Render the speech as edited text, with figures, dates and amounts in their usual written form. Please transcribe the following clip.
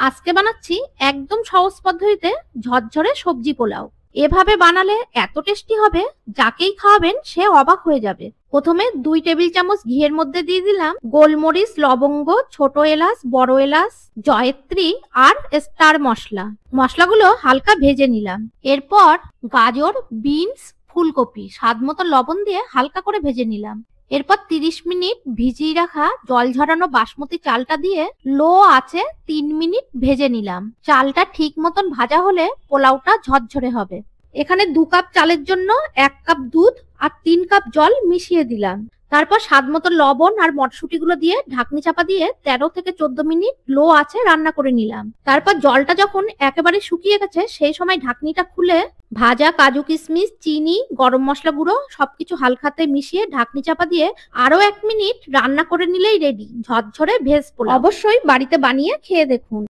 আজকে বানাচ্ছি একদম সহজ পদ্ধতিতে ঝরঝরে সবজি পোলাও। এভাবে বানালে এত টেস্টি হবে, যাকেই খাওয়াবেন সে অবাক হয়ে যাবে। প্রথমে 2 টেবিল চামচ ঘিয়ের মধ্যে দিয়ে দিলাম গোলমরিচ, লবঙ্গ, ছোট এলাচ, বড় এলাচ, জয়ত্রী আর স্টার মশলা। মশলাগুলো হালকা ভেজে নিলাম। এরপর গাজর, বিনস, ফুলকপি স্বাদ মতো লবণ দিয়ে হালকা করে ভেজে নিলাম। এরপর 30 মিনিট ভিজিয়ে রাখা জল ঝরানো বাসমতি চালটা দিয়ে লো আঁচে 3 মিনিট ভেজে নিলাম। চালটা ঠিক মতন ভাজা হলে পোলাওটা ঝরঝরে হবে। এখানে 2 কাপ চালের জন্য 1 কাপ দুধ আর 3 কাপ জল মিশিয়ে দিলাম। তারপর স্বাদ মতো লবণ আর মটরশুঁটিগুলো দিয়ে ঢাকনি চাপা দিয়ে 13 থেকে 14 মিনিট লো আঁচে রান্না করে নিলাম। তারপর জলটা যখন একেবারে শুকিয়ে গেছে সেই সময় ঢাকনিটা খুলে ভাজা কাজু, কিশমিশ, চিনি, গরম মশলা গুঁড়ো সবকিছু হালকাতে মিশিয়ে ঢাকনি চাপা দিয়ে আরো 1 মিনিট রান্না করে নিলেই রেডি ঝরঝরে ভেজ পোলাও। অবশ্যই বাড়িতে বানিয়ে খেয়ে দেখুন।